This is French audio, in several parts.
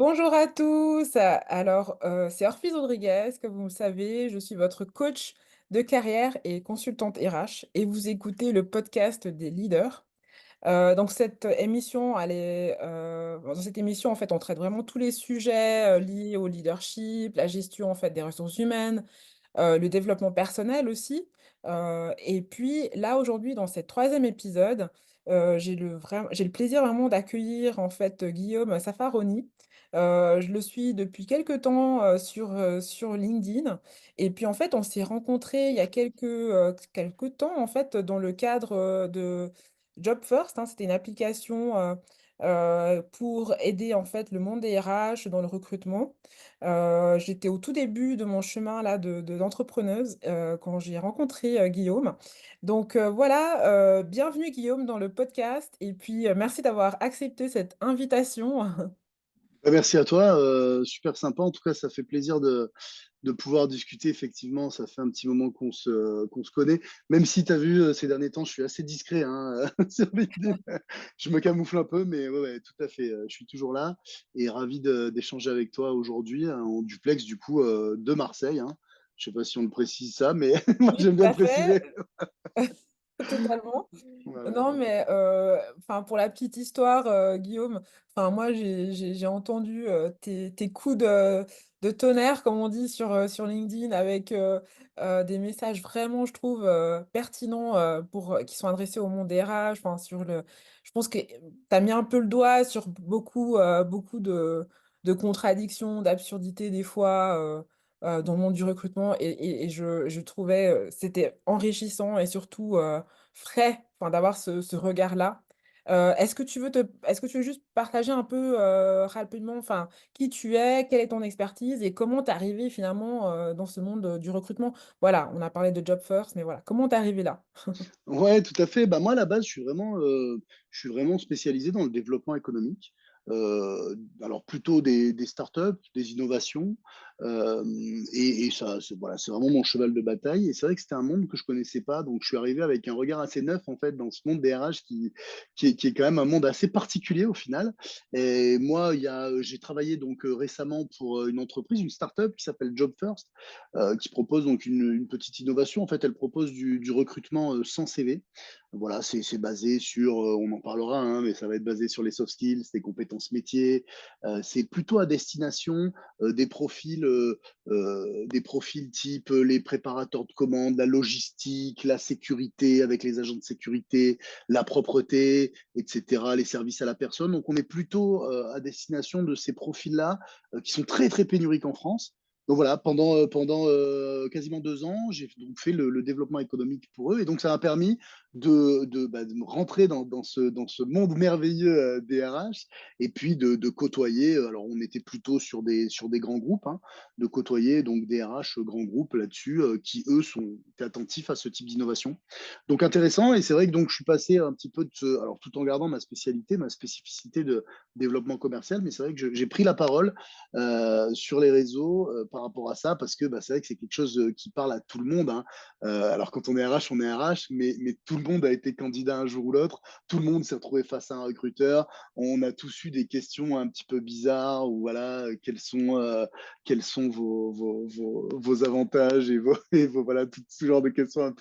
Bonjour à tous. Alors, c'est Orphise Rodriguez, comme vous le savez, je suis votre coach de carrière et consultante RH et vous écoutez le podcast des leaders. Donc cette émission, dans cette émission, en fait, on traite vraiment tous les sujets, liés au leadership, la gestion, en fait, des ressources humaines, le développement personnel aussi. Et puis là, aujourd'hui, dans cet troisième épisode, j'ai le plaisir vraiment d'accueillir, en fait, Guillaume Safaroni. Je le suis depuis quelque temps, sur LinkedIn et puis, en fait, on s'est rencontrés il y a quelques temps, en fait, dans le cadre, de Job First, hein. C'était une application, pour aider, en fait, le monde des RH dans le recrutement. J'étais au tout début de mon chemin là d'entrepreneuse, quand j'ai rencontré, Guillaume. Donc, voilà, bienvenue Guillaume dans le podcast et puis, merci d'avoir accepté cette invitation. Merci à toi, super sympa. En tout cas, ça fait plaisir de pouvoir discuter. Effectivement, ça fait un petit moment qu'on se connaît. Même si tu as vu, ces derniers temps, je suis assez discret hein, sur LinkedIn. Je me camoufle un peu, mais ouais, ouais, tout à fait. Je suis toujours là et ravi d'échanger avec toi aujourd'hui hein, en duplex du coup de Marseille. Hein. Je sais pas si on le précise ça, mais moi Oui, j'aime tout bien le à fait. préciser. Totalement. Voilà. Non, mais enfin, pour la petite histoire, Guillaume, enfin, moi, j'ai entendu tes coups de tonnerre, comme on dit sur LinkedIn, avec des messages vraiment, je trouve, pertinents qui sont adressés au monde des RH. Enfin, je pense que tu as mis un peu le doigt sur beaucoup de contradictions, d'absurdités, des fois. Dans le monde du recrutement et je trouvais c'était enrichissant et surtout frais, enfin, d'avoir ce regard-là. Est-ce que tu veux juste partager un peu rapidement, enfin, qui tu es, quelle est ton expertise et comment tu es arrivé finalement dans ce monde du recrutement? Voilà, on a parlé de Job First, mais voilà, comment tu es arrivé là? Ouais, tout à fait. Bah, moi, à la base, je suis vraiment spécialisé dans le développement économique. Alors, plutôt des startups, des innovations. euh, et ça, voilà, c'est vraiment mon cheval de bataille. Et c'est vrai que c'était un monde que je connaissais pas. Donc, je suis arrivé avec un regard assez neuf, en fait, dans ce monde des RH qui est quand même un monde assez particulier au final. Et moi, j'ai travaillé donc récemment pour une entreprise, une startup qui s'appelle Job First, qui propose donc une petite innovation. En fait, elle propose du recrutement sans CV. Voilà, c'est basé sur, on en parlera, hein, mais ça va être basé sur les soft skills, les compétences métiers. C'est plutôt à destination des profils type les préparateurs de commandes, la logistique, la sécurité avec les agents de sécurité, la propreté, etc., les services à la personne. Donc, on est plutôt à destination de ces profils-là qui sont très, très pénuriques en France. Donc voilà, pendant quasiment 2 ans, j'ai donc fait le développement économique pour eux. Et donc, ça m'a permis de me rentrer dans ce monde merveilleux des RH et puis de côtoyer. Alors, on était plutôt sur des grands groupes, hein, de côtoyer donc des RH grands groupes là-dessus qui, eux, sont attentifs à ce type d'innovation. Donc, intéressant. Et c'est vrai que donc, je suis passé un petit peu alors tout en gardant ma spécialité, ma spécificité de développement commercial, mais c'est vrai que j'ai pris la parole sur les réseaux par rapport à ça, parce que bah, c'est vrai que c'est quelque chose qui parle à tout le monde. Hein. Alors quand on est RH, mais tout le monde a été candidat un jour ou l'autre, tout le monde s'est retrouvé face à un recruteur, on a tous eu des questions un petit peu bizarres, ou voilà, quels sont vos avantages voilà, tout ce genre de questions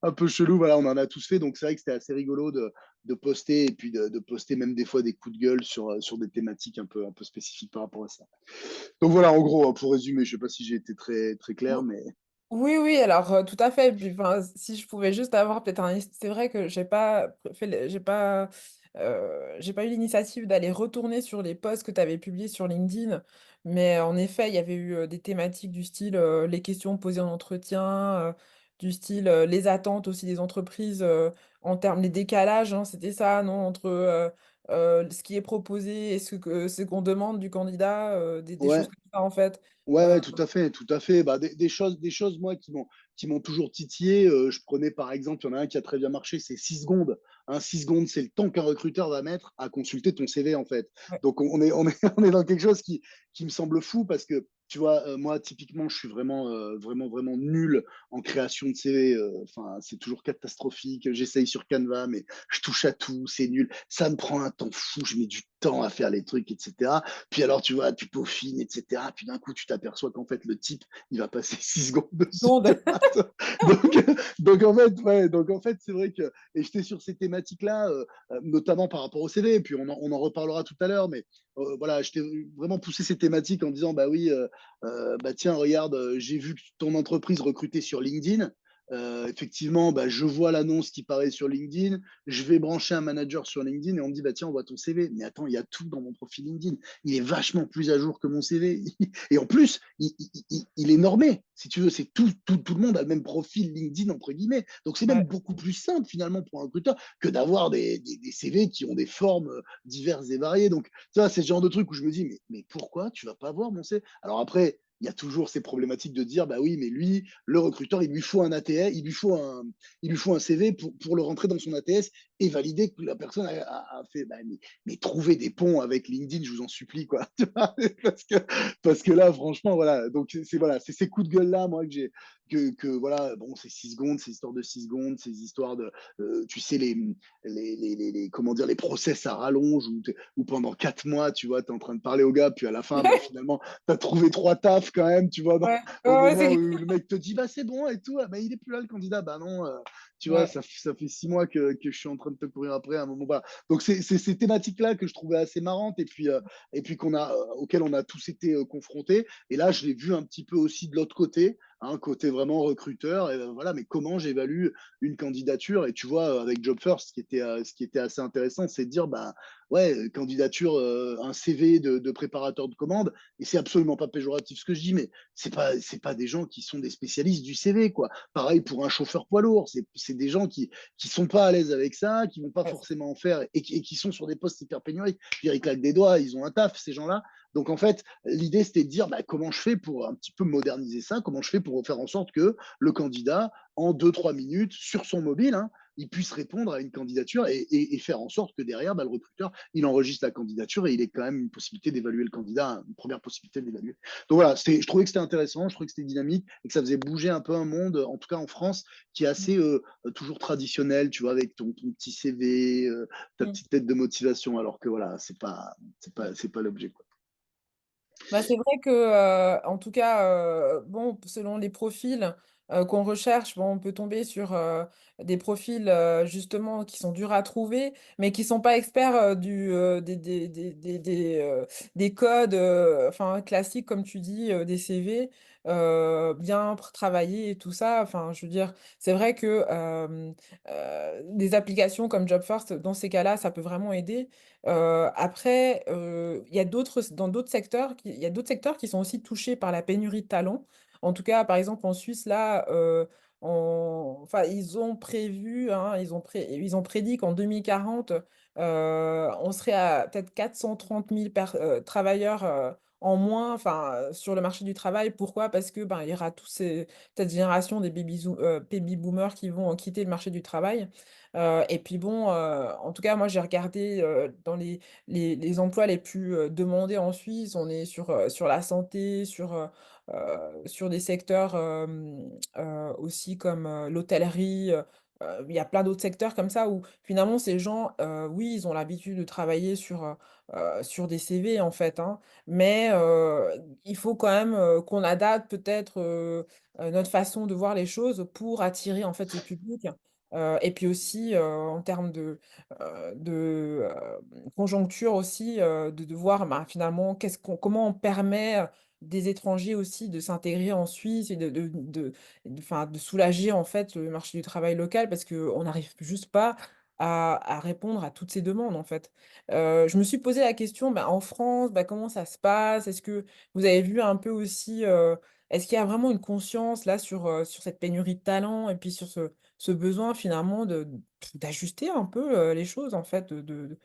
un peu chelou, voilà, on en a tous fait, donc c'est vrai que c'était assez rigolo de poster et puis de poster même des fois des coups de gueule sur des thématiques un peu spécifiques par rapport à ça. Donc voilà, en gros, hein, pour résumer, je sais pas si j'ai été très, très clair, mais Oui, oui, alors tout à fait. Puis, enfin, si je pouvais juste avoir peut-être c'est vrai que j'ai pas eu l'initiative d'aller retourner sur les posts que tu avais publiés sur LinkedIn, mais en effet, il y avait eu des thématiques du style les questions posées en entretien, du style les attentes aussi des entreprises en termes des décalages, hein, c'était ça, non, entre ce qui est proposé et ce qu'on demande du candidat, des choses ouais, comme ça en fait. ouais, Euh, ouais, tout à fait, tout à fait. Bah, des choses, moi, qui m'ont toujours titillé. Je prenais par exemple, il y en a un qui a très bien marché, c'est 6 secondes. Hein, 6 secondes, c'est le temps qu'un recruteur va mettre à consulter ton CV, en fait. ouais. Donc, on est dans quelque chose qui me semble fou parce que tu vois, moi, typiquement, je suis vraiment, vraiment nul en création de CV, enfin, c'est toujours catastrophique. J'essaye sur Canva, mais je touche à tout, c'est nul. Ça me prend un temps fou, je mets du temps à faire les trucs, et cetera. Puis alors, tu vois, tu peaufines, et cetera. Puis d'un coup, tu t'aperçois qu'en fait, le type, il va passer 6 secondes dessus, tu Secondes. vois? Donc donc en fait, c'est vrai que et j'étais sur ces thématiques-là, notamment par rapport au CV, et puis on en reparlera tout à l'heure, mais voilà, je t'ai vraiment poussé ces thématiques en disant, bah oui, bah tiens, regarde, j'ai vu que ton entreprise recrutait sur LinkedIn. Effectivement, bah, je vois l'annonce qui paraît sur LinkedIn. Je vais brancher un manager sur LinkedIn et on me dit, bah tiens, on voit ton CV. Mais attends, il y a tout dans mon profil LinkedIn. Il est vachement plus à jour que mon CV. Et en plus, il est normé. Si tu veux, c'est tout le monde a le même profil LinkedIn, entre guillemets. Donc c'est même Ouais, beaucoup plus simple finalement pour un recruteur que d'avoir des CV qui ont des formes diverses et variées. Donc, ça, c'est ce genre de truc où je me dis, mais pourquoi tu vas pas voir mon CV? Alors après, il y a toujours ces problématiques de dire, bah oui, mais lui, le recruteur, il lui faut un ATS, il lui faut un CV pour le rentrer dans son ATS et valider que la personne a fait. Bah, mais trouver des ponts avec LinkedIn, je vous en supplie, quoi. Parce que là, franchement, voilà. Donc, voilà, c'est ces coups de gueule là, moi, voilà, bon, c'est 6 secondes, ces histoires de 6 secondes, ces histoires de, tu sais, comment dire, les process à rallonge où pendant 4 mois, tu vois, tu es en train de parler au gars, puis à la fin, bah, finalement, tu as trouvé 3 tafs quand même, tu vois, dans, ouais, au ouais, moment c'est où le mec te dit, bah c'est bon et tout, ah, bah il est plus là le candidat, bah non, tu vois, ouais. ça fait 6 mois que je suis en train de te courir après à un moment. Voilà. Donc c'est ces thématiques-là que je trouvais assez marrantes et puis auxquelles on a tous été confrontés. Et là, je l'ai vu un petit peu aussi de l'autre côté, hein, côté vraiment recruteur. Et voilà, mais comment j'évalue une candidature? Et tu vois, avec Job First, ce qui était assez intéressant, c'est de dire, bah ouais, candidature, un CV de préparateur de commande, et c'est absolument pas péjoratif ce que je dis, mais c'est pas des gens qui sont des spécialistes du CV, quoi. Pareil pour un chauffeur poids lourd, c'est des gens qui sont pas à l'aise avec ça, qui vont pas Ouais. forcément en faire et qui sont sur des postes hyper pénuriques. Je veux dire, ils claquent des doigts, ils ont un taf, ces gens-là. Donc en fait, l'idée c'était de dire, bah, comment je fais pour un petit peu moderniser ça, comment je fais pour faire en sorte que le candidat, en 2-3 minutes, sur son mobile, hein, il puisse répondre à une candidature et faire en sorte que derrière, bah, le recruteur, il enregistre la candidature et il ait quand même une possibilité d'évaluer le candidat, une première possibilité de l'évaluer. Donc voilà, je trouvais que c'était intéressant, je trouvais que c'était dynamique et que ça faisait bouger un peu un monde, en tout cas en France, qui est assez toujours traditionnel, tu vois, avec ton petit CV, ta Mmh. petite lettre de motivation, alors que voilà, c'est pas l'objet, quoi. Bah, c'est vrai que, en tout cas, bon, selon les profils, qu'on recherche, bon, on peut tomber sur, des profils, justement qui sont durs à trouver, mais qui sont pas experts, des codes, enfin classiques comme tu dis, des CV, bien travaillés et tout ça. Enfin, je veux dire, c'est vrai que, des applications comme Job First, dans ces cas-là, ça peut vraiment aider. Après, il y a dans d'autres secteurs il y a d'autres secteurs qui sont aussi touchés par la pénurie de talents. En tout cas, par exemple, en Suisse, là, enfin, ils ont prévu, hein, ils ont prédit qu'en 2040, on serait à peut-être 430 000 travailleurs, en moins, enfin, sur le marché du travail. Pourquoi? Parce que, ben, il y aura cette génération des baby boomers qui vont quitter le marché du travail. Et puis bon, en tout cas, moi, j'ai regardé, dans les emplois les plus, demandés en Suisse, on est sur la santé, sur des secteurs, aussi comme, l'hôtellerie, il y a plein d'autres secteurs comme ça où finalement ces gens, oui, ils ont l'habitude de travailler sur des CV en fait, hein, mais il faut quand même, qu'on adapte peut-être, notre façon de voir les choses pour attirer en fait ce public. Et puis aussi, en termes conjoncture aussi, de voir, bah, finalement comment on permet, des étrangers aussi de s'intégrer en Suisse et enfin, de soulager en fait le marché du travail local parce qu'on n'arrive juste pas à répondre à toutes ces demandes en fait. Je me suis posé la question, bah, en France, bah, comment ça se passe? Est-ce que vous avez vu un peu aussi, est-ce qu'il y a vraiment une conscience là sur cette pénurie de talent et puis sur ce besoin finalement d'ajuster un peu, les choses en fait, de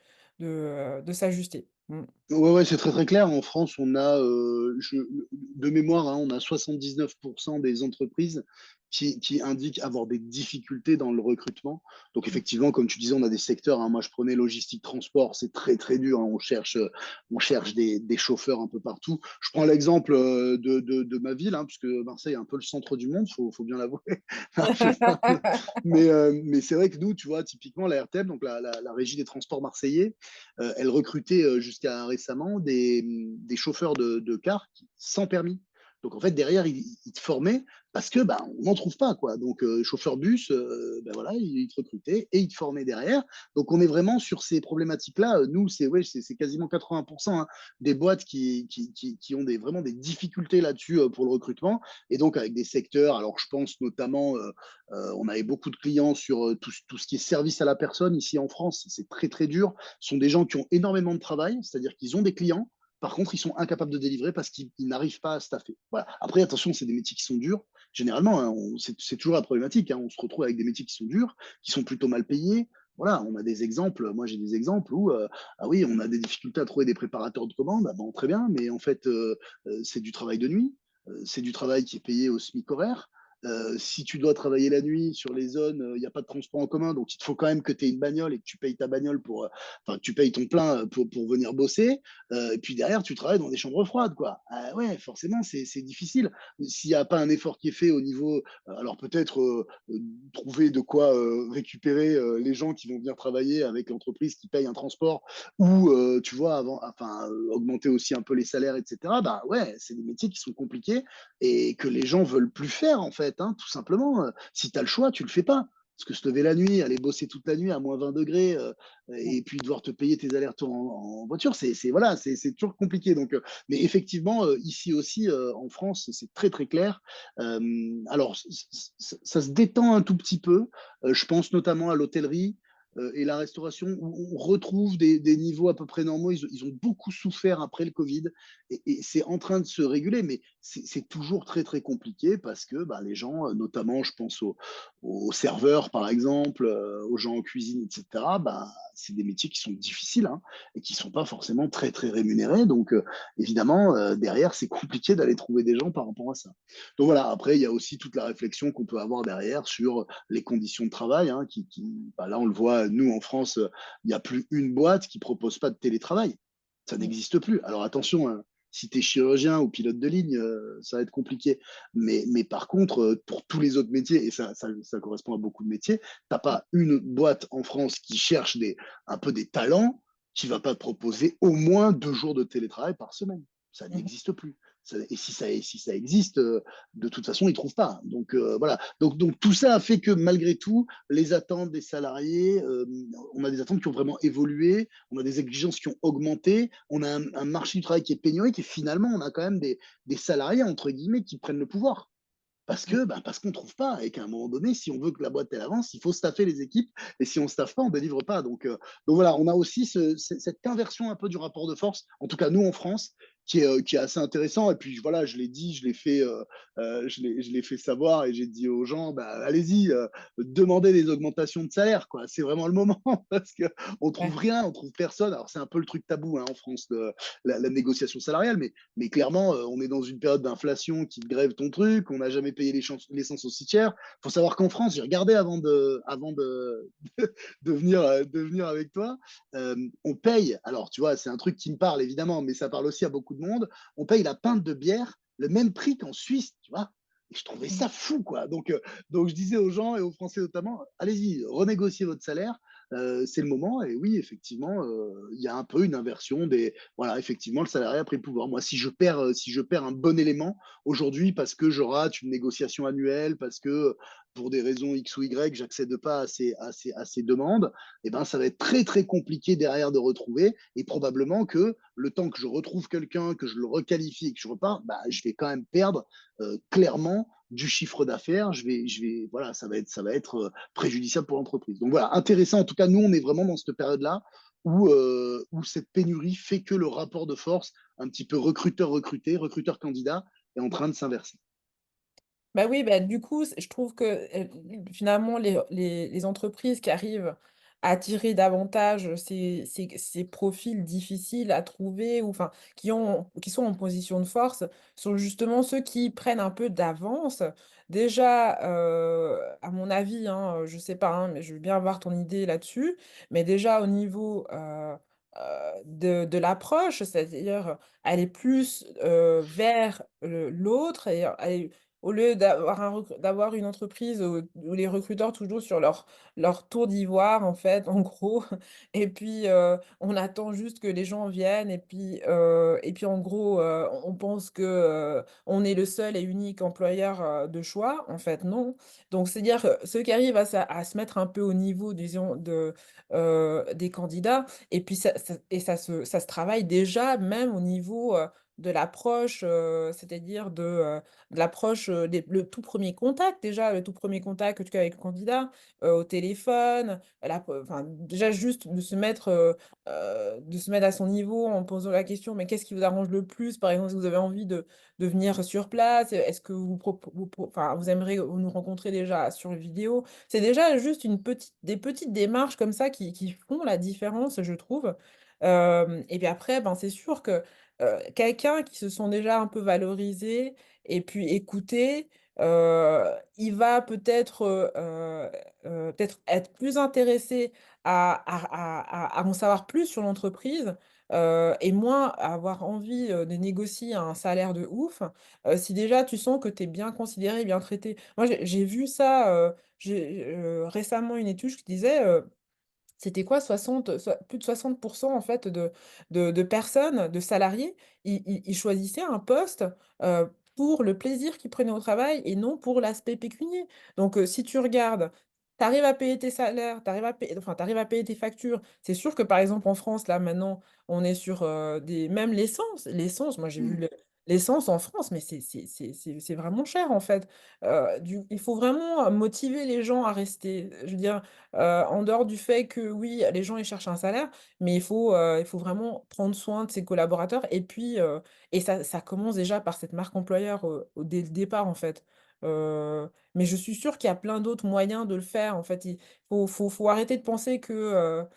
s'ajuster. Mmh. Ouais, ouais, c'est très, très clair. En France, on a, de mémoire, hein, on a 79% des entreprises qui indiquent avoir des difficultés dans le recrutement. Donc Mmh. effectivement, comme tu disais, on a des secteurs, hein, moi je prenais logistique, transport, c'est très, très dur, hein. On cherche des chauffeurs un peu partout. Je prends l'exemple, de ma ville, hein, puisque Marseille est un peu le centre du monde, faut bien l'avouer. Non, je plaisante. Mais c'est vrai que nous, tu vois, typiquement la RTM, donc la Régie des transports marseillais, elle recrutait jusqu'à récemment des chauffeurs de car sans permis. Donc en fait, derrière, ils te formaient parce que bah, on n'en trouve pas. Quoi. Donc chauffeur bus, ben voilà, ils te recrutaient et ils te formaient derrière. Donc on est vraiment sur ces problématiques-là. Nous, c'est ouais, c'est quasiment 80% hein, des boîtes qui ont vraiment des difficultés là-dessus pour le recrutement. Et donc avec des secteurs, alors je pense notamment, on avait beaucoup de clients sur tout ce qui est service à la personne ici en France. C'est très très dur sont des gens qui ont énormément de travail, c'est-à-dire qu'ils ont des clients. Par contre, ils sont incapables de délivrer parce qu'ils n'arrivent pas à staffer. Voilà. Après, attention, c'est des métiers qui sont durs. Généralement, hein, c'est toujours la problématique. Hein. On se retrouve avec des métiers qui sont durs, qui sont plutôt mal payés. Voilà, on a des exemples. Moi, j'ai des exemples où, ah oui, on a des difficultés à trouver des préparateurs de commandes. Ah bon, très bien, mais en fait, c'est du travail de nuit. C'est du travail qui est payé au SMIC horaire. Si tu dois travailler la nuit sur les zones, il n'y a pas de transport en commun, donc il te faut quand même que tu aies une bagnole et que tu payes ta bagnole enfin, que tu payes ton plein pour venir bosser. Et puis derrière, tu travailles dans des chambres froides, quoi. Ouais, forcément, c'est difficile. S'il n'y a pas un effort qui est fait au niveau, alors peut-être trouver de quoi récupérer les gens qui vont venir travailler avec l'entreprise qui paye un transport ou, tu vois, enfin, augmenter aussi un peu les salaires, etc. Bah ouais, c'est des métiers qui sont compliqués et que les gens veulent plus faire en fait, hein, tout simplement. Si tu as le choix, tu le fais pas. Parce que se lever la nuit, aller bosser toute la nuit à moins 20 degrés, et puis devoir te payer tes allers-retours en voiture, voilà, c'est toujours compliqué. Donc, mais effectivement, ici aussi, en France, c'est très très clair. Alors, ça se détend un tout petit peu. Je pense notamment à l'hôtellerie et la restauration, où on retrouve des niveaux à peu près normaux. Ils ont beaucoup souffert après le Covid et c'est en train de se réguler, mais c'est toujours très très compliqué parce que bah, les gens, notamment je pense aux serveurs par exemple, aux gens en cuisine, etc., bah, c'est des métiers qui sont difficiles hein, et qui ne sont pas forcément très très rémunérés. Donc évidemment, derrière, c'est compliqué d'aller trouver des gens par rapport à ça. Donc voilà, après, il y a aussi toute la réflexion qu'on peut avoir derrière sur les conditions de travail. Hein, bah, là, on le voit, nous en France, il n'y a plus une boîte qui ne propose pas de télétravail. Ça Mmh. n'existe plus. Alors attention, hein, si tu es chirurgien ou pilote de ligne, ça va être compliqué. Mais par contre, pour tous les autres métiers, et ça correspond à beaucoup de métiers, tu n'as pas une boîte en France qui cherche un peu des talents qui ne va pas te proposer au moins 2 jours de télétravail par semaine. Ça Mmh. n'existe plus. Et si ça existe, de toute façon, ils ne trouvent pas. Donc voilà. Donc tout ça a fait que malgré tout, les attentes des salariés, on a des attentes qui ont vraiment évolué, on a des exigences qui ont augmenté, on a un marché du travail qui est pénurique et finalement, on a quand même des salariés, entre guillemets, qui prennent le pouvoir. Mmh. Parce qu'on ne trouve pas et qu'à un moment donné, si on veut que la boîte elle avance, il faut staffer les équipes et si on ne staffe pas, on ne délivre pas. Donc voilà, on a aussi cette inversion un peu du rapport de force, en tout cas nous en France, qui est assez intéressant. Et puis voilà, je l'ai dit, je l'ai fait savoir et j'ai dit aux gens, bah, allez-y, demandez des augmentations de salaire, quoi. C'est vraiment le moment parce qu'on Ouais. trouve rien, on trouve personne. Alors c'est un peu le truc tabou hein, en France, la négociation salariale, mais clairement, on est dans une période d'inflation qui te grève ton truc, on n'a jamais payé l'essence aussi cher. Il faut savoir qu'en France, j'ai regardé de venir avec toi, on paye, alors tu vois, c'est un truc qui me parle évidemment, mais ça parle aussi à beaucoup de monde, on paye la pinte de bière le même prix qu'en Suisse, tu vois. Et je trouvais Mmh. ça fou, quoi. Donc je disais aux gens et aux Français notamment, allez-y, renégociez votre salaire, c'est le moment. Et oui, effectivement, il y a un peu une inversion voilà, effectivement, le salarié a pris le pouvoir. Moi, si je perds un bon élément aujourd'hui parce que je rate une négociation annuelle, parce que pour des raisons X ou Y, j'accède pas à ces demandes, eh ben, ça va être très, très compliqué derrière de retrouver. Et probablement que le temps que je retrouve quelqu'un, que je le requalifie et que je repars, bah, je vais quand même perdre clairement du chiffre d'affaires. Voilà, ça va être préjudiciable pour l'entreprise. Donc voilà, intéressant. En tout cas, nous, on est vraiment dans cette période-là où cette pénurie fait que le rapport de force, un petit peu recruteur-recruté, recruteur-candidat, est en train de s'inverser. Bah, oui, bah, du coup, je trouve que, finalement les entreprises qui arrivent attirer davantage ces profils difficiles à trouver ou enfin, qui sont en position de force, sont justement ceux qui prennent un peu d'avance. Déjà, à mon avis, hein, je sais pas, hein, mais je veux bien avoir ton idée là-dessus, mais déjà au niveau, de l'approche, c'est-à-dire, elle est plus, vers l'autre et au lieu d'avoir une entreprise où les recruteurs toujours sur leur tour d'ivoire en fait, en gros et puis, on attend juste que les gens viennent et puis en gros, on pense que, on est le seul et unique employeur, de choix. En fait, non. Donc c'est-à-dire, ceux qui arrivent à se mettre un peu au niveau disons des candidats et puis ça se travaille déjà même au niveau, de l'approche, c'est-à-dire de l'approche, des le tout premier contact déjà, le tout premier contact que tu as avec le candidat, au téléphone, enfin déjà juste de se mettre à son niveau en posant la question: «Mais qu'est-ce qui vous arrange le plus?» par exemple, si vous avez envie de venir sur place, est-ce que vous aimeriez nous rencontrer déjà sur vidéo? C'est déjà juste des petites démarches comme ça qui font la différence, je trouve. Et puis après, ben, c'est sûr que, quelqu'un qui se sent déjà un peu valorisé et puis écouté, il va peut-être être plus intéressé à en savoir plus sur l'entreprise, et moins à avoir envie, de négocier un salaire de ouf, si déjà tu sens que tu es bien considéré, bien traité. Moi, j'ai vu ça, j'ai, récemment une étude qui disait, c'était quoi 60 soi plus de 60 en fait de personnes, de salariés, ils choisissaient un poste, pour le plaisir qu'ils prenaient au travail et non pour l'aspect pécunier. Donc, si tu regardes, tu arrives à payer tes salaires, tu arrives à payer tes factures. C'est sûr que par exemple en France, là maintenant, on est sur, des même l'essence, moi j'ai vu Mmh. l'essence en France, mais c'est vraiment cher en fait. Il faut vraiment, motiver les gens à rester. Je veux dire, en dehors du fait que oui, les gens ils cherchent un salaire, mais il faut vraiment prendre soin de ses collaborateurs et puis, et ça commence déjà par cette marque employeur, dès le départ en fait. Mais je suis sûre qu'il y a plein d'autres moyens de le faire en fait. Il faut arrêter de penser qu'en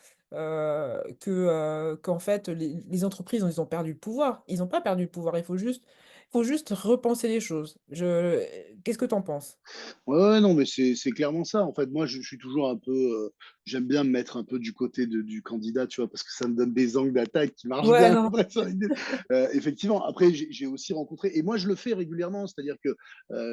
fait les entreprises, ils ont perdu le pouvoir. Ils ont pas perdu le pouvoir, il faut juste repenser les choses. Qu'est-ce que tu en penses? Ouais, ouais, non, mais c'est clairement ça. En fait, moi, je suis toujours un peu, j'aime bien me mettre un peu du côté du candidat, tu vois, parce que ça me donne des angles d'attaque qui marchent Ouais, bien non. après sur LinkedIn. Effectivement, après, j'ai aussi rencontré, et moi, je le fais régulièrement, c'est-à-dire que,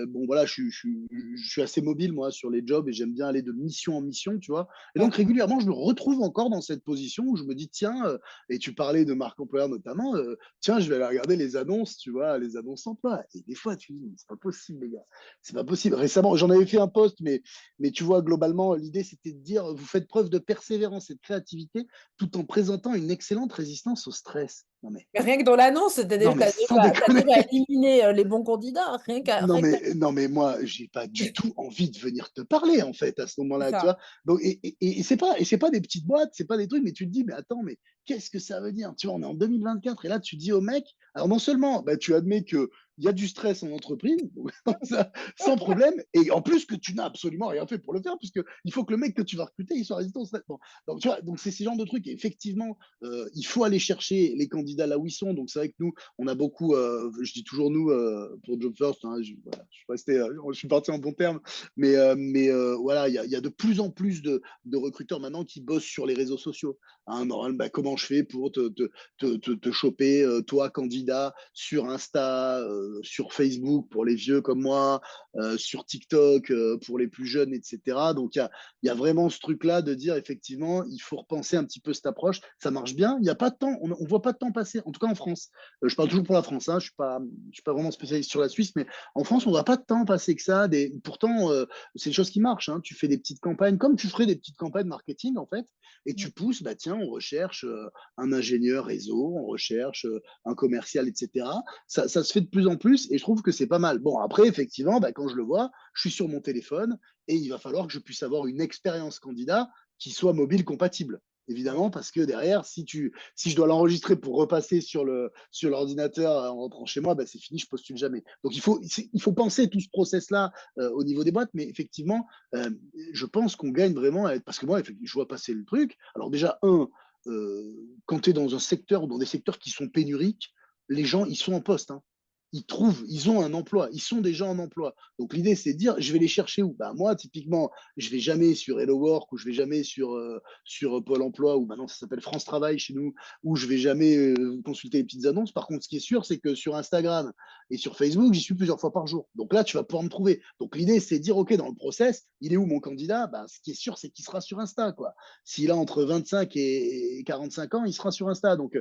bon, voilà, je suis assez mobile, moi, sur les jobs, et j'aime bien aller de mission en mission, tu vois. Et donc, D'accord. régulièrement, je me retrouve encore dans cette position où je me dis, tiens, et tu parlais de marque employeur notamment, tiens, je vais aller regarder les annonces, tu vois, les annonces emploi. Et des fois, tu dis, c'est pas possible, les gars. C'est pas possible. Récemment, j'en avais fait un post, mais tu vois, globalement, l'idée, c'était de dire, vous faites preuve de persévérance et de créativité tout en présentant une excellente résistance au stress. Mais rien que dans l'annonce, Non, mais sans tu déconner. déjà éliminé, les bons candidats, Non, rien qu'à non, mais moi, j'ai pas du tout envie de venir te parler, en fait, à ce c'est moment-là, tu ça. vois. Donc, et c'est pas des petites boîtes, c'est pas des trucs, mais tu te dis, mais attends, mais qu'est-ce que ça veut dire? Tu vois, on est en 2024, et là, tu dis au mec, alors non seulement, bah, tu admets que il y a du stress en entreprise, donc ça, sans problème, et en plus que tu n'as absolument rien fait pour le faire, puisque il faut que le mec que tu vas recruter, il soit résistant au stress. Bon, donc, tu vois, donc c'est ce genre de trucs. Et effectivement, il faut aller chercher les candidats là où ils sont. Donc, c'est vrai que nous, on a beaucoup, je dis toujours nous, pour Job First, hein, voilà, je suis resté, je suis parti en bon terme, mais voilà, il y a de plus en plus de recruteurs maintenant qui bossent sur les réseaux sociaux. Hein, normalement, bah, comment je fais pour te choper, toi, candidat, sur Insta, sur Facebook pour les vieux comme moi, sur TikTok pour les plus jeunes, etc. Donc, il y a vraiment ce truc-là de dire, effectivement, il faut repenser un petit peu cette approche. Ça marche bien. Il n'y a pas de temps, on ne voit pas de temps passer, en tout cas en France. Je parle toujours pour la France, hein, je suis pas vraiment spécialiste sur la Suisse, mais en France, on ne voit pas de temps passer que ça. Pourtant, c'est des choses qui marchent. Hein. Tu fais des petites campagnes, comme tu ferais des petites campagnes marketing, en fait, et Mmh. tu pousses, bah tiens, on recherche un ingénieur réseau, on recherche un commercial, etc. Ça se fait de plus en plus, et je trouve que c'est pas mal. Bon, après, effectivement, bah, quand je le vois, je suis sur mon téléphone, et il va falloir que je puisse avoir une expérience candidat qui soit mobile compatible. évidemment, parce que derrière, si je dois l'enregistrer pour repasser sur l'ordinateur en rentrant chez moi, bah, c'est fini, je postule jamais. Donc il faut penser tout ce process-là au niveau des boîtes, mais effectivement, euh, je pense qu'on gagne vraiment à être, parce que moi, je vois passer le truc. Alors déjà, quand tu es dans un secteur ou dans des secteurs qui sont pénuriques, les gens, ils sont en poste, hein. Ils trouvent, ils ont un emploi, ils sont déjà en emploi. Donc l'idée, c'est de dire, je vais les chercher où? Bah, moi, typiquement, je vais jamais sur Hello Work ou je vais jamais sur Pôle emploi ou maintenant ça s'appelle France Travail chez nous, ou je vais jamais consulter les petites annonces. Par contre, ce qui est sûr, c'est que sur Instagram et sur Facebook, j'y suis plusieurs fois par jour. Donc là, tu vas pouvoir me trouver. Donc l'idée, c'est de dire, OK, dans le process, il est où mon candidat? Bah, ce qui est sûr, c'est qu'il sera sur Insta, quoi. S'il a entre 25 et 45 ans, il sera sur Insta. Donc,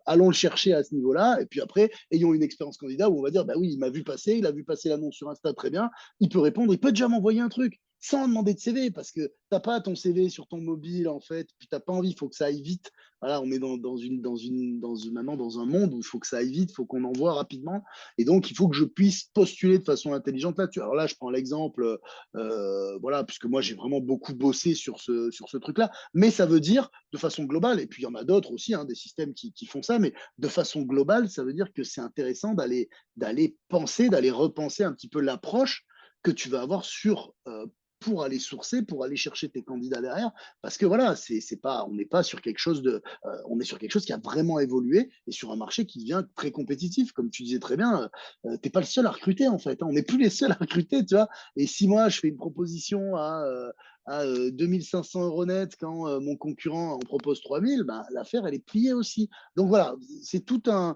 allons le chercher à ce niveau-là. Et puis après, ayons une expérience candidat où on va dire, bah oui, il m'a vu passer, il a vu passer l'annonce sur Insta, très bien. Il peut répondre, il peut déjà m'envoyer un truc sans demander de CV parce que t'as pas ton CV sur ton mobile en fait, puis t'as pas envie, il faut que ça aille vite. Voilà, on est maintenant dans un monde où il faut que ça aille vite, il faut qu'on envoie rapidement, et donc il faut que je puisse postuler de façon intelligente là-dessus. Alors là, je prends l'exemple, voilà, puisque moi j'ai vraiment beaucoup bossé sur ce truc-là, mais ça veut dire de façon globale, et puis il y en a d'autres aussi, hein, des systèmes qui font ça, mais de façon globale, ça veut dire que c'est intéressant d'aller penser, d'aller repenser un petit peu l'approche que tu vas avoir pour aller sourcer, pour aller chercher tes candidats derrière, parce que voilà, c'est pas, on n'est pas sur quelque chose on est sur quelque chose qui a vraiment évolué et sur un marché qui devient très compétitif, comme tu disais très bien. T'es pas le seul à recruter en fait, hein, on n'est plus les seuls à recruter, tu vois. Et si moi je fais une proposition à 2500 euros net quand mon concurrent en propose 3000, bah, l'affaire elle est pliée aussi. Donc voilà, c'est tout un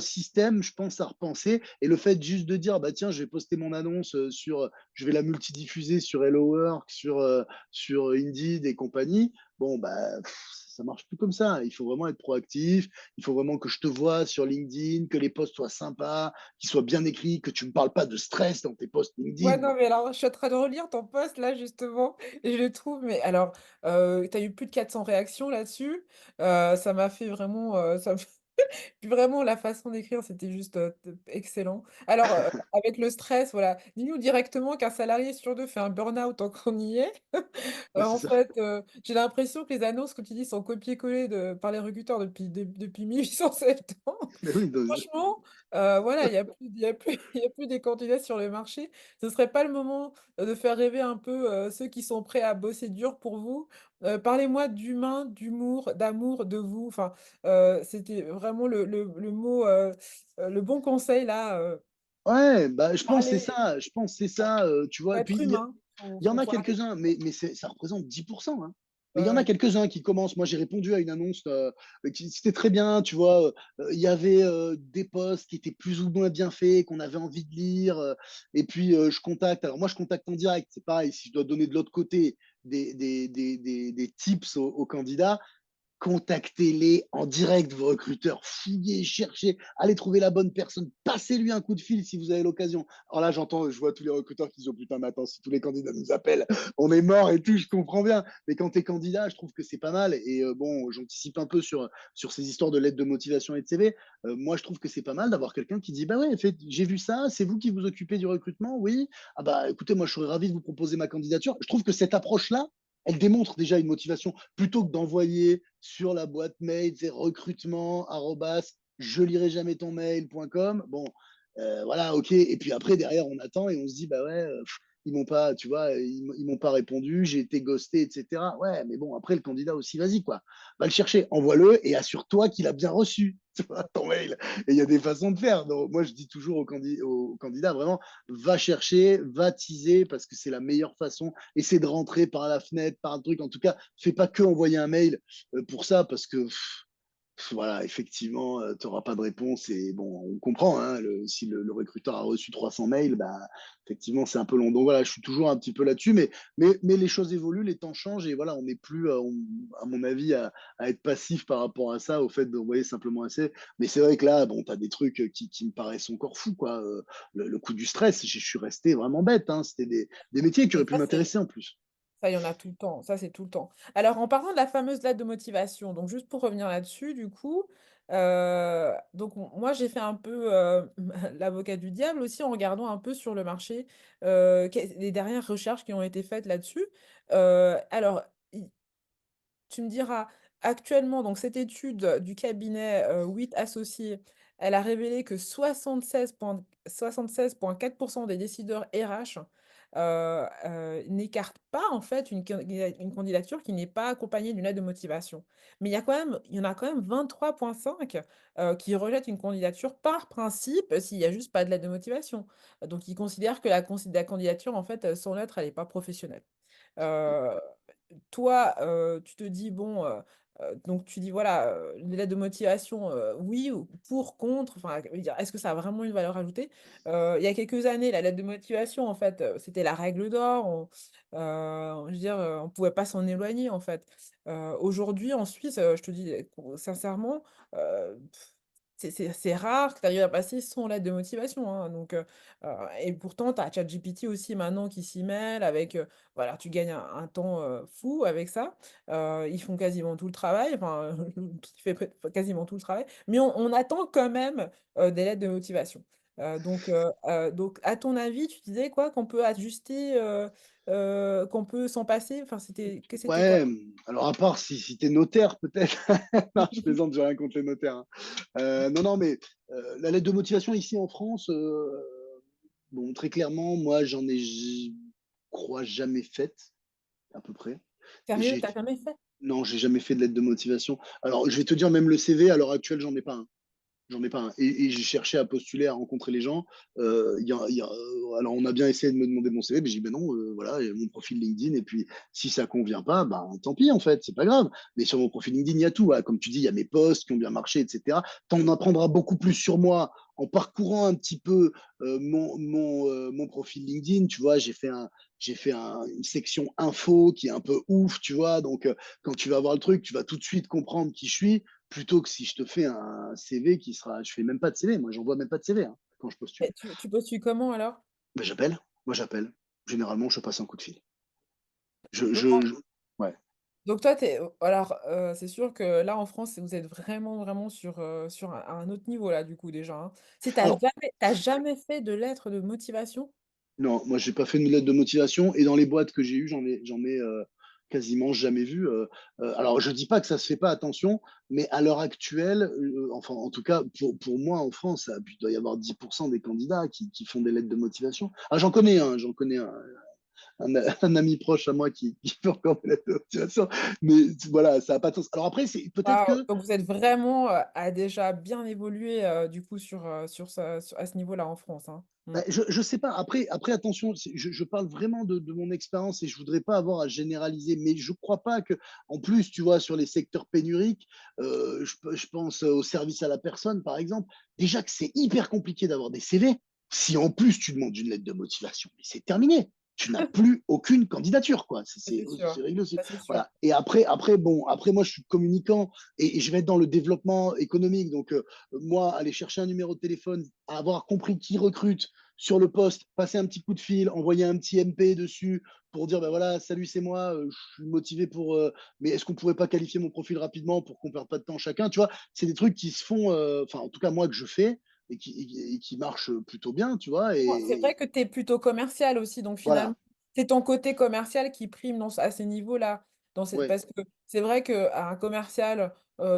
système, je pense, à repenser. Et le fait juste de dire, bah tiens, je vais poster mon annonce je vais la multidiffuser sur Hello Work, sur Indeed et compagnie. Bon, bah, ça marche plus comme ça. Il faut vraiment être proactif. Il faut vraiment que je te vois sur LinkedIn, que les posts soient sympas, qu'ils soient bien écrits, que tu ne me parles pas de stress dans tes posts Ouais, LinkedIn. non, mais alors, je suis en train de relire ton post là justement et je le trouve mais alors, tu as eu plus de 400 réactions là-dessus, ça m'a fait vraiment, ça me puis vraiment la façon d'écrire, c'était juste, t excellent. Alors, avec le stress, voilà, dis-nous directement qu'un salarié sur 2 fait un burn-out tant qu'on y est. Ouais, c'est En ça. fait, j'ai l'impression que les annonces, comme tu dis, sont copiées-collées par les recruteurs depuis 1870. Mais oui, Franchement, voilà, il y a plus des candidats sur le marché. Ce serait pas le moment, de faire rêver un peu, ceux qui sont prêts à bosser dur pour vous? Parlez-moi d'humain, d'humour, d'amour de vous. Enfin, c'était vraiment le mot, le bon conseil là, ouais, bah, je pense que c'est parler ça. Je pense que c'est ça. Tu faut vois, et puis être humain, il y en a faut arrêter quelques-uns, mais ça représente 10%, hein. Mais il y ouais, en a ouais. quelques-uns qui commencent. Moi, j'ai répondu à une annonce qui c'était très bien, tu vois. Il y avait des posts qui étaient plus ou moins bien faits, qu'on avait envie de lire. Et puis, je contacte. Alors, moi, je contacte en direct. C'est pareil, si je dois donner de l'autre côté des tips aux candidats, contactez-les en direct, vos recruteurs, fouillez, cherchez, allez trouver la bonne personne, passez-lui un coup de fil si vous avez l'occasion. Alors là, je vois tous les recruteurs qui disent, oh putain, mais attends, si tous les candidats nous appellent, on est mort et tout, je comprends bien. Mais quand tu es candidat, je trouve que c'est pas mal. Et bon, j'anticipe un peu sur ces histoires de lettres de motivation et de CV. Moi, je trouve que c'est pas mal d'avoir quelqu'un qui dit, bah ouais, j'ai vu ça, c'est vous qui vous occupez du recrutement, oui. Ah bah écoutez, moi, je serais ravi de vous proposer ma candidature. Je trouve que cette approche-là, elle démontre déjà une motivation plutôt que d'envoyer sur la boîte mail, c'est recrutement, je lirai jamais ton mail.com. Bon, voilà, ok. Et puis après, derrière, on attend et on se dit, bah ouais, ils m'ont pas, tu vois, ils m'ont pas répondu, j'ai été ghosté, etc. Ouais, mais bon, après, le candidat aussi, vas-y, quoi. Va le chercher, envoie-le et assure-toi qu'il a bien reçu, tu vois, ton mail. Et il y a des façons de faire. Donc, moi, je dis toujours aux candidats, vraiment, va chercher, va teaser, parce que c'est la meilleure façon. Essaie de rentrer par la fenêtre, par un truc. En tout cas, fais pas que envoyer un mail pour ça, parce que voilà, effectivement, tu n'auras pas de réponse. Et bon, on comprend, hein, si le recruteur a reçu 300 mails, bah, effectivement, c'est un peu long. Donc voilà, je suis toujours un petit peu là-dessus, mais les choses évoluent, les temps changent, et voilà, on n'est plus, à mon avis, à être passif par rapport à ça, au fait d'envoyer simplement assez. Mais c'est vrai que là, bon, tu as des trucs qui me paraissent encore fous, quoi. Le coup du stress, je suis resté vraiment bête, hein. C'était des métiers qui Mais auraient pu m'intéresser en plus. ça, il y en a tout le temps, ça, c'est tout le temps. Alors, en parlant de la fameuse lettre de motivation, donc juste pour revenir là-dessus, du coup, donc moi, j'ai fait un peu, l'avocat du diable aussi en regardant un peu sur le marché, les dernières recherches qui ont été faites là-dessus. Alors, tu me diras, actuellement, donc cette étude du cabinet, Witt Associés, elle a révélé que 76,4 des décideurs RH, n'écartent pas en fait une candidature qui n'est pas accompagnée d'une lettre de motivation. Mais il y en a quand même 23,5, qui rejettent une candidature par principe, s'il y a juste pas de lettre de motivation. Donc ils considèrent que la candidature en fait, sans lettre, elle est pas professionnelle. Heu, Toi, tu te dis bon, donc tu dis voilà, les lettres de motivation, oui ou pour, contre, enfin, je veux dire, est-ce que ça a vraiment une valeur ajoutée? Il y a quelques années, la lettre de motivation, en fait, c'était la règle d'or. Je veux dire, on pouvait pas s'en éloigner, en fait. Aujourd'hui, en Suisse, je te dis, sincèrement, heu, c'est rare que tu arrives à passer sans lettre de motivation, hein, et pourtant tu as ChatGPT aussi maintenant qui s'y mêle avec, voilà, tu gagnes un temps, fou avec ça. Ils font quasiment tout le travail, enfin, qui fait quasiment tout le travail, mais on attend quand même, des lettres de motivation. Donc à ton avis, tu disais quoi? Qu'on peut ajuster, qu'on peut s'en passer? Enfin, c'était quoi? Ouais, alors à part si tu es notaire peut-être. Non, je plaisante, j'ai rien contre les notaires, hein. Non, non, mais la lettre de motivation ici en France, bon, très clairement, moi, j'en ai j crois jamais faite, à peu près. Sérieux, J'ai tu jamais fait? Non, j'ai jamais fait de lettre de motivation. Alors, je vais te dire, même le CV, à l'heure actuelle, j'en ai pas un. J'en ai pas un. Et j'ai cherché à postuler, à rencontrer les gens. Alors, on a bien essayé de me demander mon CV, mais j'ai dit, ben non, voilà, mon profil LinkedIn. Et puis, si ça convient pas, ben tant pis, en fait, c'est pas grave. Mais sur mon profil LinkedIn, il y a tout, hein. Comme tu dis, il y a mes posts qui ont bien marché, etc. T'en apprendras beaucoup plus sur moi en parcourant un petit peu mon profil LinkedIn. Tu vois, une section info qui est un peu ouf, tu vois. Donc, quand tu vas voir le truc, tu vas tout de suite comprendre qui je suis plutôt que si je te fais un CV qui sera. Je fais même pas de CV, moi, j'envoie même pas de CV, hein, quand je postule. Et tu postules comment alors? Ben, j'appelle, moi j'appelle. Généralement, je passe un coup de fil. Je, Donc je, je- Ouais. Donc toi, alors, c'est sûr que là, en France, vous êtes vraiment, vraiment sur un autre niveau là, du coup, déjà, hein. Si Alors, tu jamais fait de lettre de motivation? non, moi, j'ai pas fait une lettre de motivation et dans les boîtes que j'ai eues, j'en ai quasiment jamais vu. Alors, je dis pas que ça se fait pas, attention, mais à l'heure actuelle, enfin, en tout cas, pour moi en France, il doit y avoir 10% des candidats qui font des lettres de motivation. Ah, j'en connais un ami proche à moi qui fait encore de la motivation. Mais voilà, ça n'a pas de sens. Alors après, c'est peut-être Waouh! que. Donc vous êtes vraiment, à déjà bien évolué, du coup, à ce niveau-là en France, hein? Mmh. Bah, je sais pas. Après attention, je parle vraiment de mon expérience et je voudrais pas avoir à généraliser, mais je crois pas que, en plus, tu vois, sur les secteurs pénuriques, je pense au service à la personne, par exemple, déjà que c'est hyper compliqué d'avoir des CV. Si en plus tu demandes une lettre de motivation, mais c'est terminé. Tu n'as plus aucune candidature, quoi. Ça, c'est sûr. C'est réglé aussi. Ça, c'est sûr. Voilà. Et bon, après, moi, je suis communicant et je vais être dans le développement économique. Donc, moi, aller chercher un numéro de téléphone, avoir compris qui recrute, sur le poste, passer un petit coup de fil, envoyer un petit MP dessus pour dire ben voilà, salut, c'est moi, je suis motivé pour. Mais est-ce qu'on pourrait pas qualifier mon profil rapidement pour qu'on perde pas de temps chacun. Tu vois, c'est des trucs qui se font, enfin, en tout cas, moi, que je fais et qui marchent plutôt bien, tu vois. Bon, c'est vrai que tu es plutôt commercial aussi, donc finalement, Voilà. c'est ton côté commercial qui prime à ces niveaux-là. Ouais, Parce que c'est vrai qu'un commercial,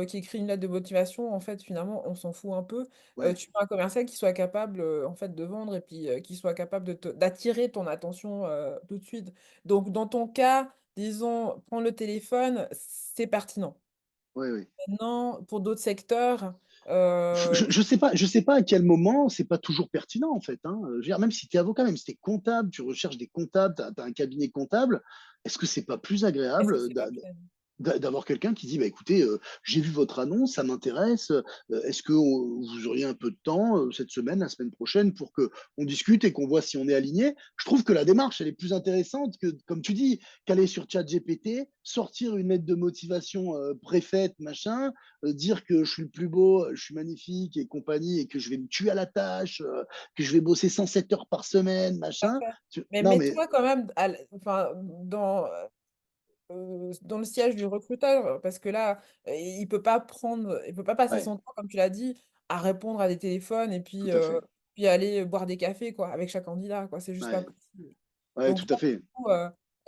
qui écrit une lettre de motivation, en fait, finalement, on s'en fout un peu. ouais, Tu veux un commercial qui soit capable, en fait, de vendre et puis, qui soit capable d'attirer ton attention, tout de suite. Donc dans ton cas, disons, prendre le téléphone, c'est pertinent. ouais, ouais. Maintenant, pour d'autres secteurs, Je sais pas à quel moment, c'est pas toujours pertinent en fait, hein. Je veux dire, même si tu es avocat, même si tu es comptable, tu recherches des comptables, tu as un cabinet comptable, est-ce que c'est pas plus est-ce que agréable c'est pas plus d'avoir quelqu'un qui dit bah écoutez, j'ai vu votre annonce, ça m'intéresse, est-ce que vous auriez un peu de temps cette semaine, la semaine prochaine pour que on discute et qu'on voit si on est aligné. Je trouve que la démarche elle est plus intéressante que, comme tu dis, qu'aller sur ChatGPT, sortir une lettre de motivation préfaite machin, dire que je suis le plus beau, je suis magnifique et compagnie et que je vais me tuer à la tâche, que je vais bosser 107 heures par semaine à machin. faire. Mais Non mais mets-toi quand même enfin, dans le siège du recruteur, parce que là, il peut pas passer ouais, son temps, comme tu l'as dit, à répondre à des téléphones et tout à fait. puis aller boire des cafés, quoi, avec chaque candidat, quoi. C'est juste pas Ouais, possible. ouais, Donc tout là, à fait. du coup,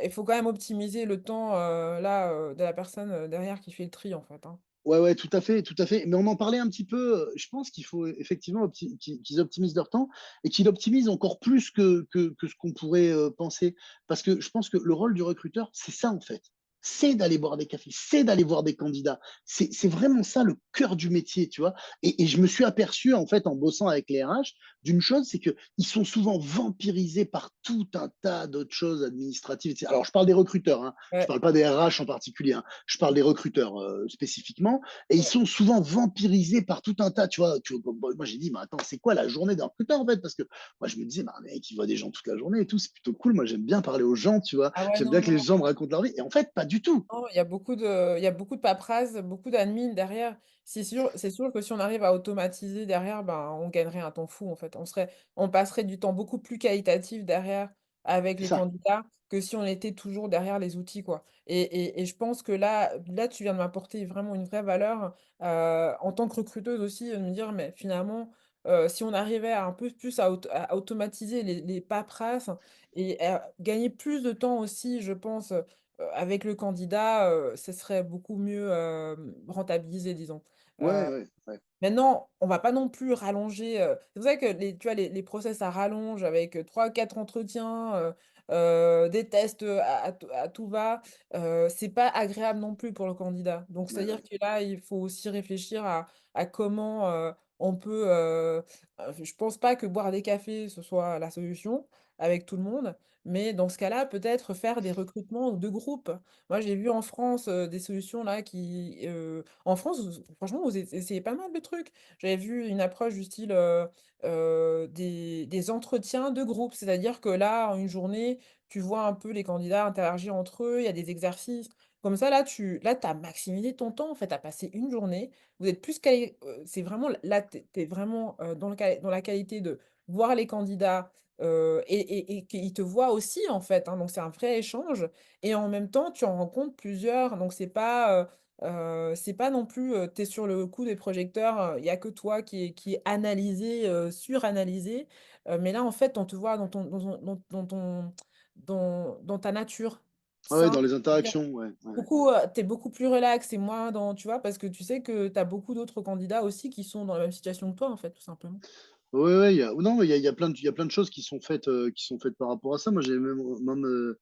il faut quand même optimiser le temps, là, de la personne, derrière qui fait le tri, en fait, hein. Ouais, ouais, tout à fait, tout à fait. Mais on en parlait un petit peu, je pense qu'il faut effectivement qu'ils optimisent leur temps et qu'ils l'optimisent encore plus que ce qu'on pourrait, penser. Parce que je pense que le rôle du recruteur, c'est ça, en fait. C'est d'aller boire des cafés, c'est d'aller voir des candidats. C'est vraiment ça le cœur du métier, tu vois? Et je me suis aperçu, en fait, en bossant avec les RH, d'une chose, c'est qu'ils sont souvent vampirisés par tout un tas d'autres choses administratives et cetera. Alors je parle des recruteurs, hein, je Ouais, parle pas des RH en particulier, hein, je parle des recruteurs, spécifiquement et ils ouais. sont souvent vampirisés par tout un tas, tu vois, moi j'ai dit, mais attends, c'est quoi la journée d'un recruteur en fait? Parce que moi je me disais, bah, mec, il voit des gens toute la journée et tout, c'est plutôt cool. Moi j'aime bien parler aux gens, tu vois, Ah ouais, j'aime non, bien que non. les gens me racontent leur vie. Et en fait, pas du tout. Non, il y a beaucoup de paperasse, beaucoup d'admin derrière. C'est sûr que si on arrive à automatiser derrière, ben, on gagnerait un temps fou, en fait. On passerait du temps beaucoup plus qualitatif derrière avec C'est les ça. candidats que si on était toujours derrière les outils, quoi. Et je pense que là, tu viens de m'apporter vraiment une vraie valeur, en tant que recruteuse aussi, de me dire: «Mais finalement, si on arrivait à un peu plus à automatiser les paperasses et à gagner plus de temps aussi, je pense, avec le candidat, ce serait beaucoup mieux, rentabilisé, disons. Ouais, ouais, ouais. Maintenant, on va pas non plus rallonger, c'est pour ça que tu vois, les process à rallonge avec, 3-4 entretiens, des tests, à tout va, c'est pas agréable non plus pour le candidat. Donc Ouais, c'est-à-dire ouais. que là, il faut aussi réfléchir à comment, on peut, je pense pas que boire des cafés, ce soit la solution avec tout le monde, mais dans ce cas-là, peut-être faire des recrutements de groupe. Moi, j'ai vu en France, des solutions là en France, franchement, vous essayez pas mal de trucs. J'avais vu une approche du style, des entretiens de groupe. C'est-à-dire que là, en une journée, tu vois un peu les candidats interagir entre eux, il y a des exercices. Comme ça, là, tu as maximisé ton temps, en fait, à passer une journée. Vous êtes plus quali c'est vraiment là, tu es vraiment, dans la qualité de voir les candidats, et qu'ils te voient aussi, en fait, hein. Donc c'est un vrai échange et en même temps, tu en rencontres plusieurs. Donc c'est pas non plus, tu es sur le coup des projecteurs, il y a que toi qui est analysé, suranalysé, mais là, en fait, on te voit dans ta nature, Ouais, ouais, simple, dans les dire interactions, ouais, ouais, ouais. beaucoup, tu es beaucoup plus relax et moins dans tu vois? Parce que tu sais que tu as beaucoup d'autres candidats aussi qui sont dans la même situation que toi, en fait, tout simplement. Ouais, ouais, non, mais il y a plein de choses qui sont faites par rapport à ça. Moi, j'ai même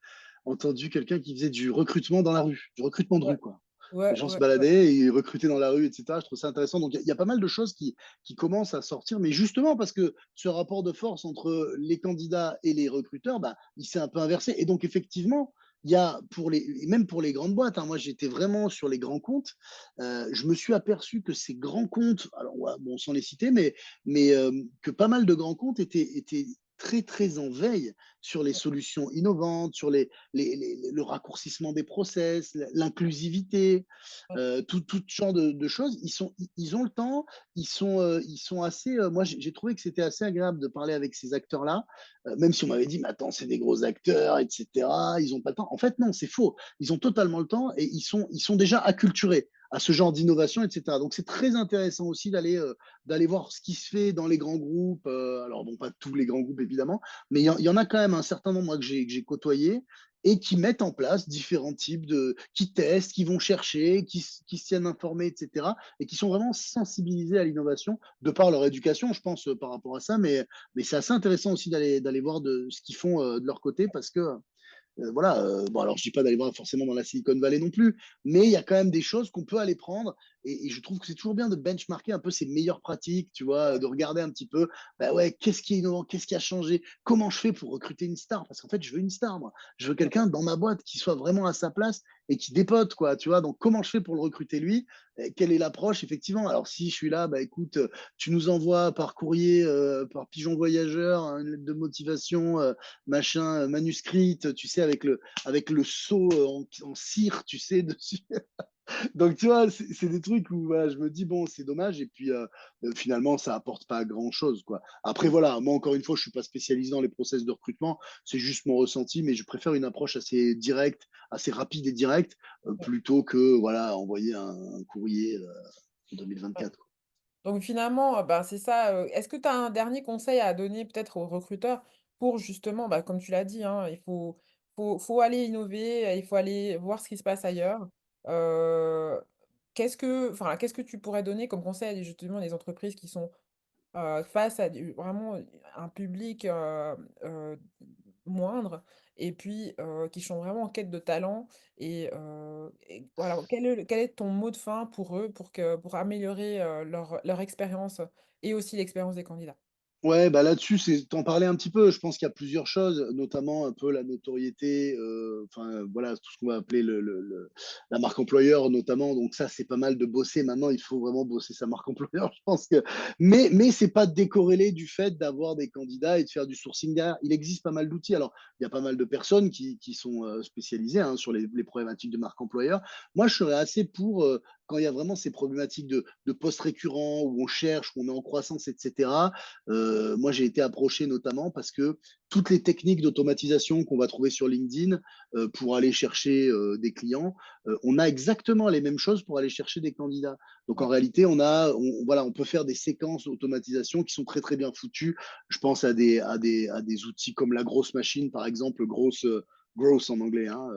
entendu quelqu'un qui faisait du recrutement dans la rue, du recrutement de Ouais, rue, quoi. Les ouais, gens se ouais, ouais, baladaient et ils recrutaient dans la rue, etc. Je trouve ça intéressant. Donc, il y a pas mal de choses qui commencent à sortir, mais justement parce que ce rapport de force entre les candidats et les recruteurs, bah, il s'est un peu inversé. Et donc, effectivement, il y a et même pour les grandes boîtes, hein, moi, j'étais vraiment sur les grands comptes. Je me suis aperçu que ces grands comptes, alors, ouais, bon, sans les citer, mais que pas mal de grands comptes étaient très, très en veille sur les solutions innovantes, sur le raccourcissement des process, l'inclusivité, ouais, tout genre de choses. Ils ont le temps, ils sont assez. Moi, j'ai trouvé que c'était assez agréable de parler avec ces acteurs-là, même si on m'avait dit, mais attends, c'est des gros acteurs, etc. Ils ont pas le temps. En fait, non, c'est faux. Ils ont totalement le temps et ils sont déjà acculturés à ce genre d'innovation, etc. Donc, c'est très intéressant aussi d'aller voir ce qui se fait dans les grands groupes. Alors, bon, pas tous les grands groupes, évidemment, mais il y en a quand même un certain nombre, moi, que j'ai côtoyé et qui mettent en place différents types qui testent, qui vont chercher, qui se tiennent informés, etc. Et qui sont vraiment sensibilisés à l'innovation de par leur éducation, je pense, par rapport à ça. Mais c'est assez intéressant aussi d'aller voir ce qu'ils font de leur côté parce que voilà, bon, alors je dis pas d'aller voir forcément dans la Silicon Valley non plus, mais il y a quand même des choses qu'on peut aller prendre. Et je trouve que c'est toujours bien de benchmarker un peu ses meilleures pratiques, tu vois, de regarder un petit peu, bah ouais, qu'est-ce qui est innovant, qu'est-ce qui a changé, comment je fais pour recruter une star, parce qu'en fait, je veux une star, moi. Je veux ouais. quelqu'un dans ma boîte qui soit vraiment à sa place et qui dépote, quoi, tu vois. Donc, comment je fais pour le recruter lui? Quelle est l'approche, effectivement? Alors, si je suis là, bah écoute, tu nous envoies par courrier, par pigeon voyageur, hein, une lettre de motivation, machin, manuscrite, tu sais, avec le sceau en cire, tu sais, dessus. Donc, tu vois, c'est des trucs où voilà, je me dis, bon, c'est dommage. Et puis, finalement, ça apporte pas grand-chose, quoi. Après, Mmh. voilà, moi, encore une fois, je suis pas spécialisé dans les process de recrutement. C'est juste mon ressenti, mais je préfère une approche assez directe, assez rapide et directe, plutôt que, voilà, envoyer un courrier en Ouais. 2024. Donc finalement, bah, c'est ça, est-ce que tu as un dernier conseil à donner peut-être aux recruteurs pour justement, bah, comme tu l'as dit, hein, il faut faut aller innover, il faut aller voir ce qui se passe ailleurs. Heu, qu'est-ce que tu pourrais donner comme conseil à justement des entreprises qui sont, face à du vraiment un public, heu, moindre et puis, qui sont vraiment en quête de talent et voilà, quel est ton mot de fin pour eux, pour améliorer, leur expérience et aussi l'expérience des candidats? Ouais, bah là-dessus, c'est t'en parlais un petit peu. Je pense qu'il y a plusieurs choses, notamment un peu la notoriété, enfin voilà, tout ce qu'on va appeler la marque employeur, notamment. Donc ça, c'est pas mal de bosser. Maintenant, il faut vraiment bosser sa marque employeur. Je pense que, mais c'est pas décorrélé du fait d'avoir des candidats et de faire du sourcing derrière. Il existe pas mal d'outils. Alors, il y a pas mal de personnes qui sont spécialisées hein, sur les problématiques de marque employeur. Moi, je serais assez pour quand il y a vraiment ces problématiques de postes récurrents où on cherche, où on est en croissance, etc. Moi, j'ai été approché notamment parce que toutes les techniques d'automatisation qu'on va trouver sur LinkedIn pour aller chercher des clients, on a exactement les mêmes choses pour aller chercher des candidats. Donc en Ouais. réalité, voilà, on peut faire des séquences d'automatisation qui sont très très bien foutues. Je pense à des outils comme la grosse machine, par exemple, gross en anglais, hein,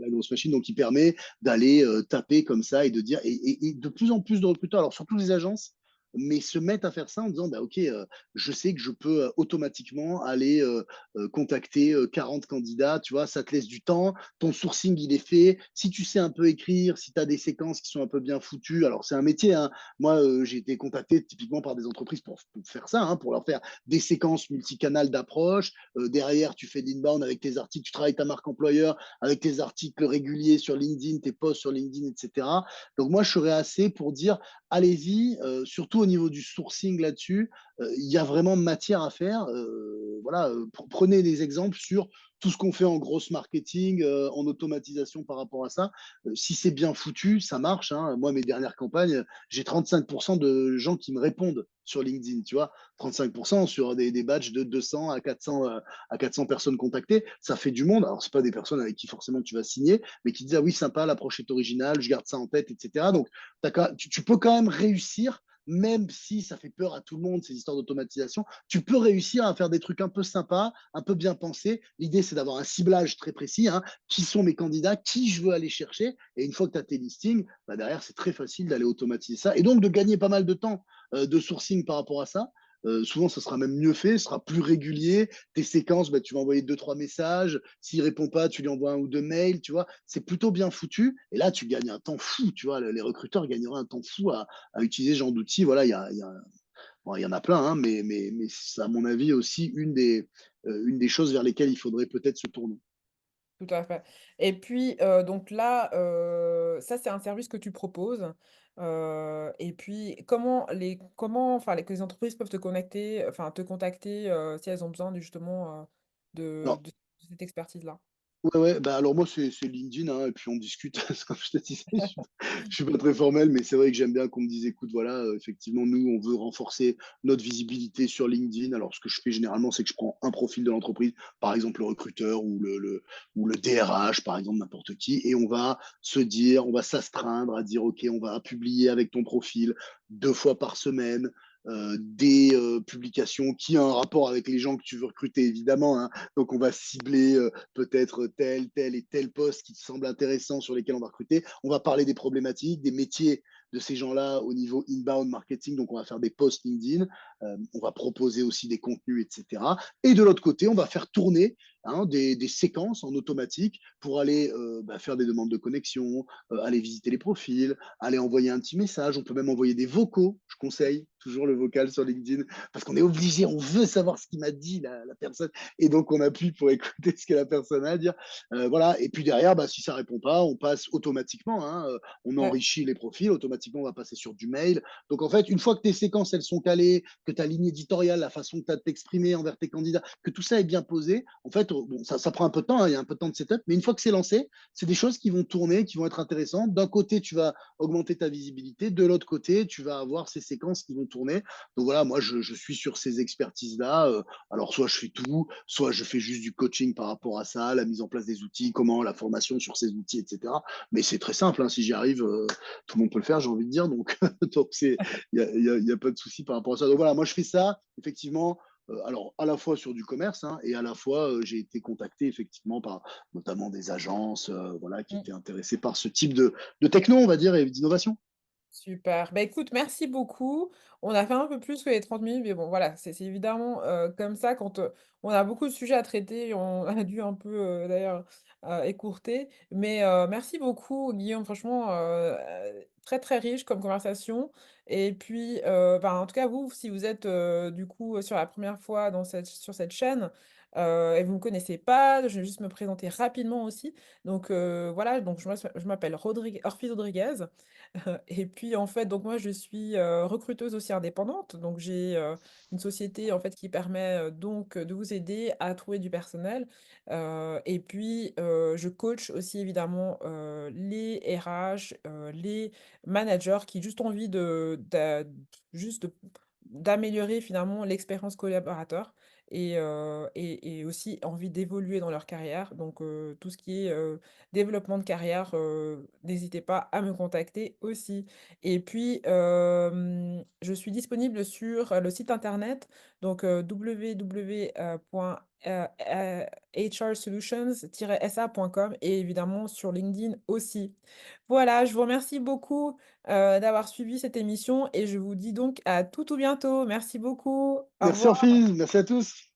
la grosse machine, donc qui permet d'aller taper comme ça et de dire, et de plus en plus de recruteurs, alors surtout les agences, mais se mettent à faire ça en disant, bah, OK, je sais que je peux automatiquement aller contacter 40 candidats, tu vois, ça te laisse du temps, ton sourcing, il est fait. Si tu sais un peu écrire, si tu as des séquences qui sont un peu bien foutues, alors c'est un métier, hein. Moi, j'ai été contacté typiquement par des entreprises pour faire ça, hein, pour leur faire des séquences multicanales d'approche. Derrière, tu fais l'inbound avec tes articles, tu travailles ta marque employeur avec tes articles réguliers sur LinkedIn, tes posts sur LinkedIn, etc. Donc moi, je serais assez pour dire, allez-y, surtout au niveau du sourcing là-dessus, il y a vraiment matière à faire. Voilà, prenez des exemples sur tout ce qu'on fait en grosse marketing, en automatisation par rapport à ça. Si c'est bien foutu, ça marche, hein. Moi, mes dernières campagnes, j'ai 35% de gens qui me répondent sur LinkedIn, tu vois. 35% sur des badges de 200 à 400 personnes contactées. Ça fait du monde. Alors, ce pas des personnes avec qui forcément tu vas signer, mais qui disent, ah oui, sympa, l'approche est originale, je garde ça en tête, etc. Ouais, Donc, tu peux quand même réussir même si ça fait peur à tout le monde, ces histoires d'automatisation, tu peux réussir à faire des trucs un peu sympas, un peu bien pensés. L'idée, c'est d'avoir un ciblage très précis. Hein. Qui sont mes candidats, qui je veux aller chercher. Et une fois que tu as tes listings, bah derrière, c'est très facile d'aller automatiser ça. Et donc, de gagner pas mal de temps de sourcing par rapport à ça. Souvent, ça sera même mieux fait, ce sera plus régulier. Tes séquences, bah, tu vas envoyer deux, trois messages. S'il répond pas, tu lui envoies un ou deux mails, tu vois. C'est plutôt bien foutu. Et là, tu gagnes un temps fou, tu vois. Les recruteurs gagneraient un temps fou à utiliser ce genre d'outils. Voilà, bon, il y en a plein, hein, mais c'est à mon avis aussi une des choses vers lesquelles il faudrait peut-être se tourner. tout à fait et puis, donc là, ça, c'est un service que tu proposes, et puis que les entreprises peuvent te connecter, enfin te contacter, si elles ont besoin de justement, Non, de cette expertise-là? ouais, ouais, bah alors moi, c'est LinkedIn, hein, et puis on discute. Comme je te disais, je suis pas très formel, mais c'est vrai que j'aime bien qu'on me dise, écoute, voilà, effectivement, nous, on veut renforcer notre visibilité sur LinkedIn. Alors, ce que je fais généralement, c'est que je prends un profil de l'entreprise, par exemple le recruteur ou le DRH, par exemple, n'importe qui, et on va se dire, on va s'astreindre à dire, OK, on va publier avec ton profil 2 fois par semaine. Des publications qui ont un rapport avec les gens que tu veux recruter, évidemment. Hein. Donc, on va cibler peut-être tel et tel poste qui te semble intéressant sur lesquels on va recruter. On va parler des problématiques, des métiers de ces gens-là au niveau inbound marketing. Donc, on va faire des posts LinkedIn. On va proposer aussi des contenus, etc. Et de l'autre côté, on va faire tourner des séquences en automatique pour aller faire des demandes de connexion, aller visiter les profils, aller envoyer un petit message. On peut même envoyer des vocaux. Je conseille toujours le vocal sur LinkedIn parce qu'on est obligé, on veut savoir ce qu'il m'a dit la personne. Et donc, on appuie pour écouter ce que la personne a à dire. Voilà. Et puis derrière, bah, si ça répond pas, on passe automatiquement. Hein, on Ouais. enrichit les profils. Automatiquement, on va passer sur du mail. Donc, en fait, une fois que tes séquences, elles sont calées, que ta ligne éditoriale, la façon que tu as de t'exprimer envers tes candidats, que tout ça est bien posé, en fait, bon, ça prend un peu de temps. Hein, il y a un peu de temps de setup. Mais une fois que c'est lancé, c'est des choses qui vont tourner, qui vont être intéressantes. D'un côté, tu vas augmenter ta visibilité. De l'autre côté, tu vas avoir ces séquences qui vont tourner. Donc voilà, moi, je suis sur ces expertises-là. Alors, soit je fais tout, soit je fais juste du coaching par rapport à ça, la mise en place des outils, comment la formation sur ces outils, etc. Mais c'est très simple, hein, si j'y arrive, tout le monde peut le faire, j'ai envie de dire. Donc, donc il n'y a, y a, y a, pas de souci par rapport à ça. Donc voilà, moi je fais ça, effectivement. alors à la fois sur du commerce, hein, et à la fois, j'ai été contacté effectivement par notamment des agences, voilà, qui Mmh. étaient intéressées par ce type de techno, on va dire, et d'innovation. Super. Bah, écoute, merci beaucoup. On a fait un peu plus que les 30 minutes, mais bon, voilà, c'est évidemment, comme ça quand, on a beaucoup de sujets à traiter, on a dû un peu, d'ailleurs, écourter. Mais, merci beaucoup Guillaume, franchement, très, très riche comme conversation et puis, ben, en tout cas, vous, si vous êtes, du coup, sur la première fois sur cette chaîne, et vous ne me connaissez pas, je vais juste me présenter rapidement aussi. Donc, voilà, donc je m'appelle Orphise Rodriguez. Et puis, en fait, donc moi, je suis, recruteuse aussi indépendante. Donc j'ai, une société, en fait, qui permet, donc, de vous aider à trouver du personnel. Et puis, je coach aussi évidemment, les RH, les managers qui juste ont envie juste de d'améliorer finalement l'expérience collaborateur et aussi envie d'évoluer dans leur carrière. Donc, tout ce qui est, développement de carrière, n'hésitez pas à me contacter aussi. Et puis, je suis disponible sur, le site internet, donc, www, hrsolutions-sa.com et évidemment sur LinkedIn aussi. Voilà, je vous remercie beaucoup, d'avoir suivi cette émission et je vous dis donc à tout bientôt. Merci beaucoup. Au Merci revoir. Orphise, merci à tous.